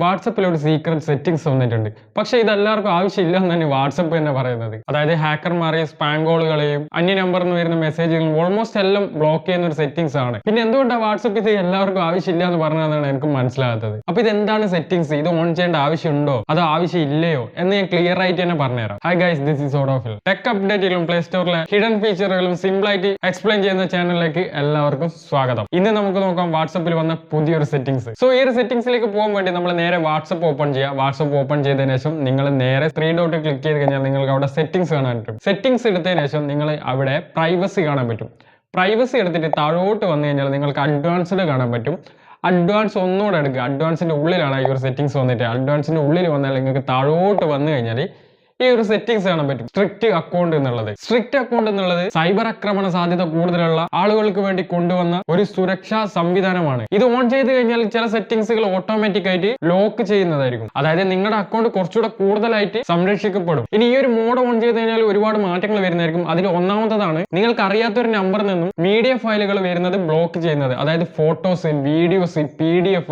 വാട്സപ്പിൽ ഒരു secret settings വന്നിട്ടുണ്ട്. പക്ഷേ ഇതെല്ലാവർക്കും ആവശ്യമില്ല എന്നാണ് വാട്സപ്പ് തന്നെ പറയുന്നത്. അതായത് ഹാക്കർമാരെയും സ്പാം കോളുകളെയും അന്യ നമ്പറിൽ നിന്ന് വരുന്ന മെസ്സേജുകളും ഓൾമോസ്റ്റ് എല്ലാം ബ്ലോക്ക് ചെയ്യുന്ന ഒരു സെറ്റിംഗ്സ് ആണ്. പിന്നെ എന്തുകൊണ്ടാണ് വാട്സപ്പ് ഇത് എല്ലാവർക്കും ആവശ്യമില്ല എന്ന് പറഞ്ഞതാണ് എനിക്ക് മനസ്സിലാകാത്തത്. അപ്പൊ ഇതെന്താണ് സെറ്റിംഗ്സ്? ഇത് ഓൺ ചെയ്യേണ്ട ആവശ്യമുണ്ടോ അതോ ആവശ്യമില്ലയോ എന്ന് ഞാൻ ക്ലിയർ ആയിട്ട് തന്നെ പറഞ്ഞുതരാം. ഹായ് ഗൈസ്, ദിസ് ഈസ് ഓഡോഫിൽ. ടെക് അപ്ഡേറ്റുകളും പ്ലേ സ്റ്റോറിലെ ഹിഡൻ ഫീച്ചറുകളും സിമ്പിൾ ആയിട്ട് എക്സ്പ്ലെയിൻ ചെയ്യുന്ന ചാനലിലേക്ക് എല്ലാവർക്കും സ്വാഗതം. ഇന്ന് നമുക്ക് നോക്കാം വാട്സപ്പിൽ വന്ന പുതിയൊരു സെറ്റിംഗ്സ്. സോ ഈ ഒരു സെറ്റിംഗ്സിലേക്ക് പോകാൻ വേണ്ടി നമ്മൾ നേരെ വാട്സപ്പ് ഓപ്പൺ ചെയ്യുക. വാട്സപ്പ് ഓപ്പൺ ചെയ്തതിനു ശേഷം നിങ്ങൾ നേരെ 3 ഡോട്ട് ക്ലിക്ക് ചെയ്ത് കഴിഞ്ഞാൽ നിങ്ങൾക്ക് അവിടെ സെറ്റിംഗ്സ് കാണാൻ പറ്റും. സെറ്റിംഗ്സ് എടുത്തതിനു ശേഷം നിങ്ങൾ അവിടെ പ്രൈവസി കാണാൻ പറ്റും. പ്രൈവസി എടുത്തിട്ട് താഴോട്ട് വന്നു കഴിഞ്ഞാൽ നിങ്ങൾക്ക് അഡ്വാൻസ്ഡ് കാണാൻ പറ്റും. അഡ്വാൻസ് ഒന്നുകൂടെ എടുക്കുക. അഡ്വാൻസിന്റെ ഉള്ളിലാണ് ഈ ഒരു സെറ്റിംഗ്സ് വന്നിട്ട്. അഡ്വാൻസിന്റെ ഉള്ളിൽ വന്നാൽ നിങ്ങൾക്ക് താഴോട്ട് വന്നു കഴിഞ്ഞാൽ ഈ ഒരു സെറ്റിംഗ്സ് കാണാൻ പറ്റും. സ്ട്രിക്റ്റ് അക്കൗണ്ട് എന്നുള്ളത്. സ്ട്രിക്റ്റ് അക്കൗണ്ട് എന്നുള്ളത് സൈബർ ആക്രമണ സാധ്യത കൂടുതലുള്ള ആളുകൾക്ക് വേണ്ടി കൊണ്ടുവന്ന ഒരു സുരക്ഷാ സംവിധാനമാണ്. ഇത് ഓൺ ചെയ്ത് കഴിഞ്ഞാൽ ചില സെറ്റിംഗ്സുകൾ ഓട്ടോമാറ്റിക് ആയിട്ട് ലോക്ക് ചെയ്യുന്നതായിരിക്കും. അതായത് നിങ്ങളുടെ അക്കൗണ്ട് കുറച്ചുകൂടെ കൂടുതലായിട്ട് സംരക്ഷിക്കപ്പെടും. ഇനി ഈ ഒരു മോഡ് ഓൺ ചെയ്ത് കഴിഞ്ഞാൽ ഒരുപാട് മാറ്റങ്ങൾ വരുന്നതായിരിക്കും. അതിൽ ഒന്നാമത്തതാണ് നിങ്ങൾക്ക് അറിയാത്തൊരു നമ്പറിൽ നിന്നും മീഡിയ ഫയലുകൾ വരുന്നത് ബ്ലോക്ക് ചെയ്യുന്നത്. അതായത് ഫോട്ടോസ്, വീഡിയോസ്, PDF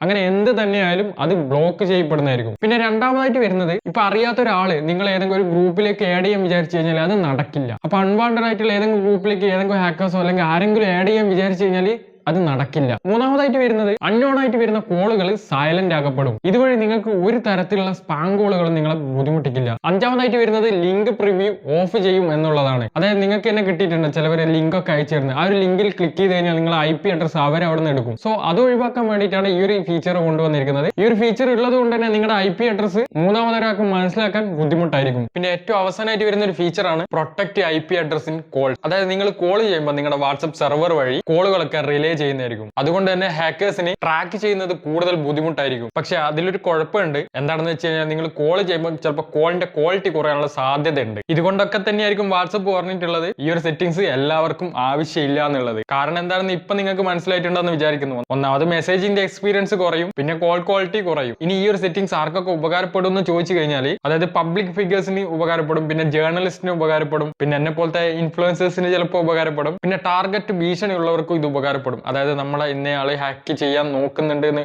അങ്ങനെ എന്ത് തന്നെയായാലും അത് ബ്ലോക്ക് ചെയ്യപ്പെടുന്നതായിരിക്കും. പിന്നെ രണ്ടാമതായിട്ട് വരുന്നത്, ഇപ്പൊ അറിയാത്ത ഒരാള് നിങ്ങൾ ഏതെങ്കിലും ഒരു ഗ്രൂപ്പിലേക്ക് ആഡ് ചെയ്യാൻ വിചാരിച്ചു കഴിഞ്ഞാൽ അത് നടക്കില്ല. അപ്പൊ അൺവാണ്ടഡ് ആയിട്ടുള്ള ഏതെങ്കിലും ഗ്രൂപ്പിലേക്ക് ഏതെങ്കിലും ഹാക്കേഴ്സോ അല്ലെങ്കിൽ ആരെങ്കിലും ആഡ് ചെയ്യാൻ വിചാരിച്ചു കഴിഞ്ഞാൽ അത് നടക്കില്ല. മൂന്നാമതായിട്ട് വരുന്നത്, അൺനോൺ ആയിട്ട് വരുന്ന കോളുകൾ സൈലന്റ് ആക്കപ്പെടും. ഇതുവഴി നിങ്ങൾക്ക് ഒരു തരത്തിലുള്ള സ്പാം കോളുകൾ നിങ്ങളെ ബുദ്ധിമുട്ടിക്കില്ല. അഞ്ചാമതായിട്ട് വരുന്നത് ലിങ്ക് പ്രിവ്യൂ ഓഫ് ചെയ്യും എന്നുള്ളതാണ്. അതായത് നിങ്ങൾക്ക് തന്നെ കിട്ടിയിട്ടുണ്ട് ചിലവർ ലിങ്ക് ഒക്കെ അയച്ചു തരുന്നത്. ആ ഒരു ലിങ്കിൽ ക്ലിക്ക് ചെയ്ത് കഴിഞ്ഞാൽ നിങ്ങൾ IP അഡ്രസ് അവർ അവിടെ നിന്ന് എടുക്കും. സോ അത് ഒഴിവാക്കാൻ വേണ്ടിയിട്ടാണ് ഈ ഒരു ഫീച്ചർ കൊണ്ടുവന്നിരിക്കുന്നത്. ഈ ഒരു ഫീച്ചർ ഉള്ളത് കൊണ്ട് തന്നെ നിങ്ങളുടെ IP അഡ്രസ് മൂന്നാമതൊരാൾക്ക് മനസ്സിലാക്കാൻ ബുദ്ധിമുട്ടായിരിക്കും. പിന്നെ ഏറ്റവും അവസാനമായിട്ട് വരുന്ന ഒരു ഫീച്ചറാണ് protect IP address in call. അതായത് നിങ്ങൾ കോൾ ചെയ്യുമ്പോൾ നിങ്ങളുടെ വാട്സ്ആപ്പ് സെർവർ വഴി കോളുകളൊക്കെ റിലേ ചെയ്യുന്നതായിരിക്കും. അതുകൊണ്ട് തന്നെ ഹാക്കേഴ്സിനെ ട്രാക്ക് ചെയ്യുന്നത് കൂടുതൽ ബുദ്ധിമുട്ടായിരിക്കും. പക്ഷെ അതിലൊരു കുഴപ്പമുണ്ട്. എന്താണെന്ന് വെച്ച് കഴിഞ്ഞാൽ നിങ്ങൾ കോൾ ചെയ്യുമ്പോൾ ചിലപ്പോൾ കോളിന്റെ ക്വാളിറ്റി കുറയാനുള്ള സാധ്യതയുണ്ട്. ഇതുകൊണ്ടൊക്കെ തന്നെയായിരിക്കും വാട്സപ്പ് പറഞ്ഞിട്ടുള്ളത് ഈ ഒരു സെറ്റിംഗ്സ് എല്ലാവർക്കും ആവശ്യമില്ല എന്നുള്ളത്. കാരണം എന്താണെന്ന് ഇപ്പൊ നിങ്ങൾക്ക് മനസ്സിലായിട്ടുണ്ടെന്ന് വിചാരിക്കുന്നു. ഒന്നാമത് മെസ്സേജിന്റെ എക്സ്പീരിയൻസ് കുറയും, പിന്നെ കോൾ ക്വാളിറ്റി കുറയും. ഇനി ഈ ഒരു സെറ്റിംഗ്സ് ആർക്കൊക്കെ ഉപകാരപ്പെടും എന്ന് ചോദിച്ചു കഴിഞ്ഞാൽ അതായത് പബ്ലിക് ഫിഗേഴ്സിന് ഉപകാരപ്പെടും, പിന്നെ ജേർണലിസ്റ്റിന് ഉപകാരപ്പെടും, പിന്നെ എന്നെ പോലത്തെ ഇൻഫ്ലുവൻസേഴ്സിന് ചിലപ്പോൾ ഉപകാരപ്പെടും, പിന്നെ ടാർഗറ്റ് ഭീഷണി ഉള്ളവർക്കും ഇത് ഉപകാരപ്പെടും. അതായത് നമ്മളെ ഇന്നയാളെ ഹാക്ക് ചെയ്യാൻ നോക്കുന്നുണ്ട് എന്ന്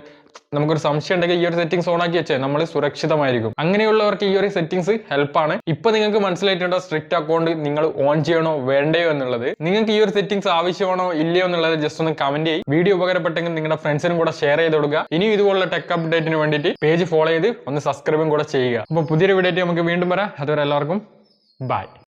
നമുക്കൊരു സംശയം ഉണ്ടെങ്കിൽ ഈ ഒരു സെറ്റിംഗ്സ് ഓൺ ആക്കി വെച്ചാൽ നമ്മൾ സുരക്ഷിതമായിരിക്കും. അങ്ങനെയുള്ളവർക്ക് ഈ ഒരു സെറ്റിംഗ്സ് ഹെൽപ്പാണ്. ഇപ്പൊ നിങ്ങൾക്ക് മനസ്സിലായിട്ടുണ്ടോ സ്ട്രിക്റ്റ് അക്കൗണ്ട് നിങ്ങൾ ഓൺ ചെയ്യണോ വേണ്ടയോ എന്നുള്ളത്? നിങ്ങൾക്ക് ഈ ഒരു സെറ്റിംഗ്സ് ആവശ്യമാണോ ഇല്ലയോ എന്നുള്ളത് ജസ്റ്റ് ഒന്ന് കമന്റ് ചെയ്യും. വീഡിയോ ഉപകാരപ്പെട്ടെങ്കിൽ നിങ്ങളുടെ ഫ്രണ്ട്സിനും കൂടെ ഷെയർ ചെയ്ത് കൊടുക്കുക. ഇനിയും ഇതുപോലുള്ള ടെക് അപ്ഡേറ്റിന് വേണ്ടിയിട്ട് പേജ് ഫോളോ ചെയ്ത് ഒന്ന് സബ്സ്ക്രൈബും കൂടെ ചെയ്യുക. അപ്പോൾ പുതിയൊരു വീഡിയോ നമുക്ക് വീണ്ടും വരാം. അതുവരെ എല്ലാവർക്കും ബൈ.